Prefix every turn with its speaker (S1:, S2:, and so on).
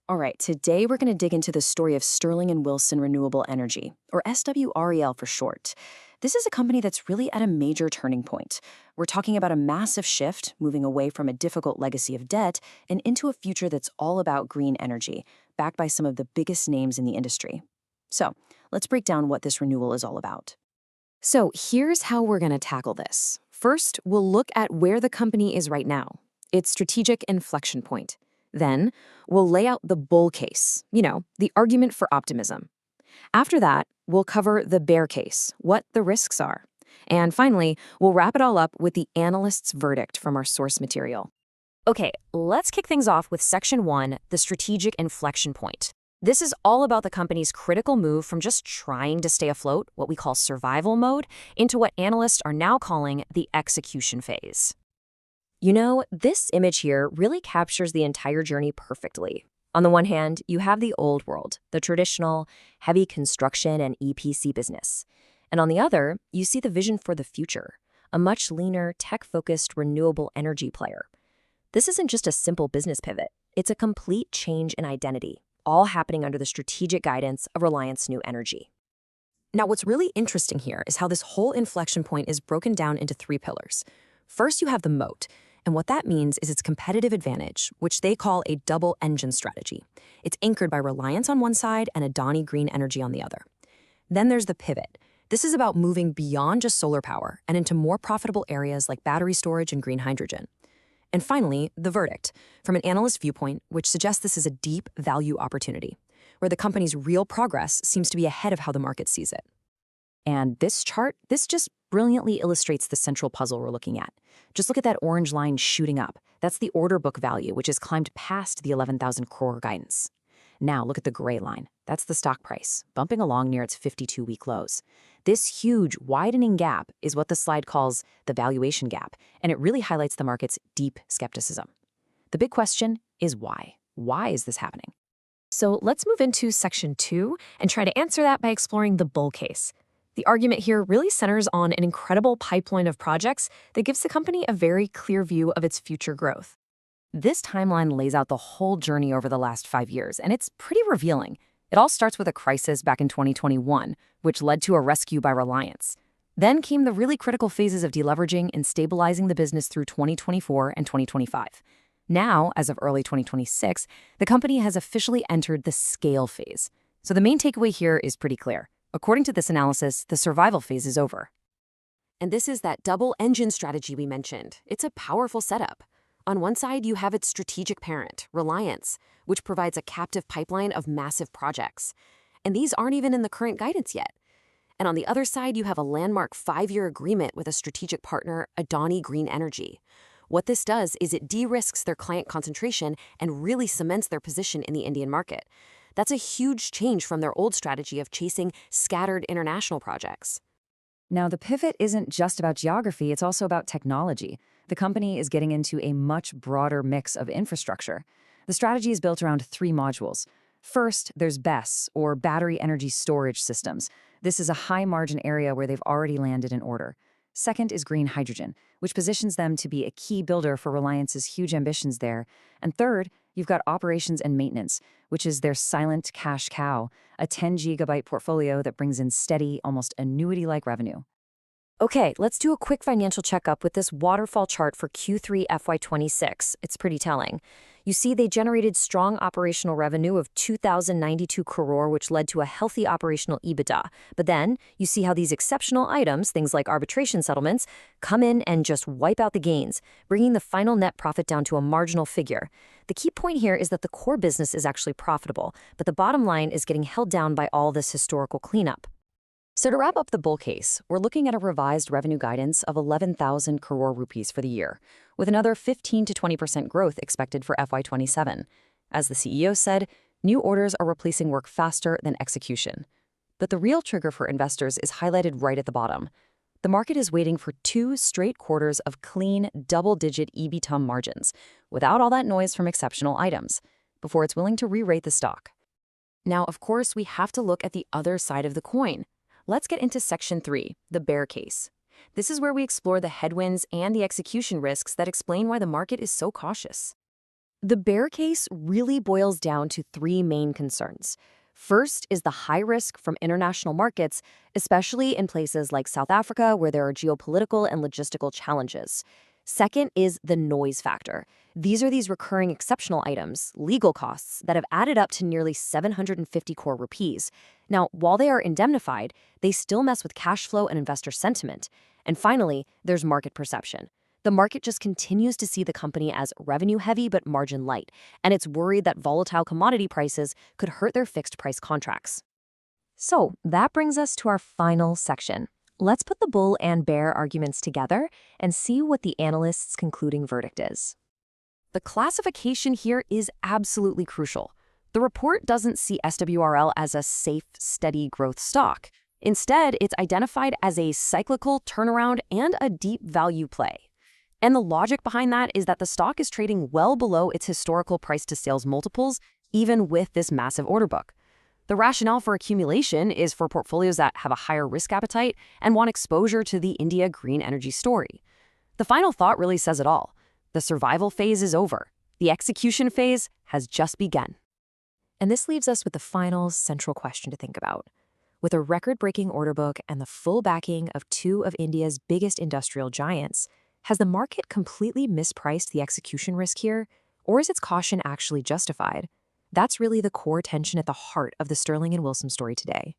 S1: All right, today we're going to dig into the story of Sterling and Wilson Renewable Energy, or SWREL for short. This is a company that's really at a major turning point. We're talking about a massive shift, moving away from a difficult legacy of debt and into a future that's all about green energy, backed by some of the biggest names in the industry. So, let's break down what this renewal is all about.
S2: So here's how we're going to tackle this. First, we'll look at where the company is right now, its strategic inflection point. Then, we'll lay out the bull case, the argument for optimism. After that, we'll cover the bear case, what the risks are. And finally, we'll wrap it all up with the analyst's verdict from our source material. Okay, let's kick things off with Section 1, the strategic inflection point. This is all about the company's critical move from just trying to stay afloat, what we call survival mode, into what analysts are now calling the execution phase. This image here really captures the entire journey perfectly. On the one hand, you have the old world, the traditional, heavy construction and EPC business. And on the other, you see the vision for the future, a much leaner, tech-focused renewable energy player. This isn't just a simple business pivot. It's a complete change in identity, all happening under the strategic guidance of Reliance New Energy. Now, what's really interesting here is how this whole inflection point is broken down into three pillars. First, you have the moat, and what that means is its competitive advantage, which they call a double-engine strategy. It's anchored by Reliance on one side and Adani Green Energy on the other. Then there's the pivot. This is about moving beyond just solar power and into more profitable areas like battery storage and green hydrogen. And finally, the verdict, from an analyst viewpoint, which suggests this is a deep value opportunity, where the company's real progress seems to be ahead of how the market sees it. And this chart, this just brilliantly illustrates the central puzzle we're looking at. Just look at that orange line shooting up. That's the order book value, which has climbed past the 11,000 crore guidance. Now look at the gray line. That's the stock price, bumping along near its 52-week lows. This huge, widening gap is what the slide calls the valuation gap, and it really highlights the market's deep skepticism. The big question is why? Why is this happening? So let's move into Section 2 and try to answer that by exploring the bull case. The argument here really centers on an incredible pipeline of projects that gives the company a very clear view of its future growth. This timeline lays out the whole journey over the last 5 years, and it's pretty revealing. It all starts with a crisis back in 2021, which led to a rescue by Reliance. Then came the really critical phases of deleveraging and stabilizing the business through 2024 and 2025. Now, as of early 2026, the company has officially entered the scale phase. So the main takeaway here is pretty clear. According to this analysis, the survival phase is over. And this is that double-engine strategy we mentioned. It's a powerful setup. On one side, you have its strategic parent, Reliance, which provides a captive pipeline of massive projects. And these aren't even in the current guidance yet. And on the other side, you have a landmark 5-year agreement with a strategic partner, Adani Green Energy. What this does is it de-risks their client concentration and really cements their position in the Indian market. That's a huge change from their old strategy of chasing scattered international projects.
S1: Now, the pivot isn't just about geography, it's also about technology. The company is getting into a much broader mix of infrastructure. The strategy is built around 3 modules. First, there's BESS, or battery energy storage systems. This is a high-margin area where they've already landed an order. Second is green hydrogen, which positions them to be a key builder for Reliance's huge ambitions there. And third, you've got operations and maintenance, which is their silent cash cow, a 10-gigabyte portfolio that brings in steady, almost annuity-like revenue. Okay, let's do a quick financial checkup with this waterfall chart for Q3 FY26. It's pretty telling. You see they generated strong operational revenue of 2,092 crore, which led to a healthy operational EBITDA. But then you see how these exceptional items, things like arbitration settlements, come in and just wipe out the gains, bringing the final net profit down to a marginal figure. The key point here is that the core business is actually profitable, but the bottom line is getting held down by all this historical cleanup. So to wrap up the bull case, we're looking at a revised revenue guidance of 11,000 crore rupees for the year, with another 15 to 20% growth expected for FY27. As the CEO said, new orders are replacing work faster than execution. But the real trigger for investors is highlighted right at the bottom. The market is waiting for 2 straight quarters of clean, double-digit EBITDA margins, without all that noise from exceptional items, before it's willing to re-rate the stock. Now, of course, we have to look at the other side of the coin. Let's get into Section 3, the bear case. This is where we explore the headwinds and the execution risks that explain why the market is so cautious.
S2: The bear case really boils down to three main concerns. First is the high risk from international markets, especially in places like South Africa, where there are geopolitical and logistical challenges. Second is the noise factor. These are these recurring exceptional items, legal costs, that have added up to nearly 750 crore rupees. Now, while they are indemnified, they still mess with cash flow and investor sentiment. And finally, there's market perception. The market just continues to see the company as revenue-heavy but margin-light, and it's worried that volatile commodity prices could hurt their fixed-price contracts. So that brings us to our final section. Let's put the bull and bear arguments together and see what the analysts' concluding verdict is. The classification here is absolutely crucial. The report doesn't see SWRL as a safe, steady growth stock. Instead, it's identified as a cyclical turnaround and a deep value play. And the logic behind that is that the stock is trading well below its historical price-to-sales multiples, even with this massive order book. The rationale for accumulation is for portfolios that have a higher risk appetite and want exposure to the India green energy story. The final thought really says it all. The survival phase is over. The execution phase has just begun. And this leaves us with the final central question to think about. With a record-breaking order book and the full backing of two of India's biggest industrial giants, has the market completely mispriced the execution risk here, or is its caution actually justified? That's really the core tension at the heart of the Sterling and Wilson story today.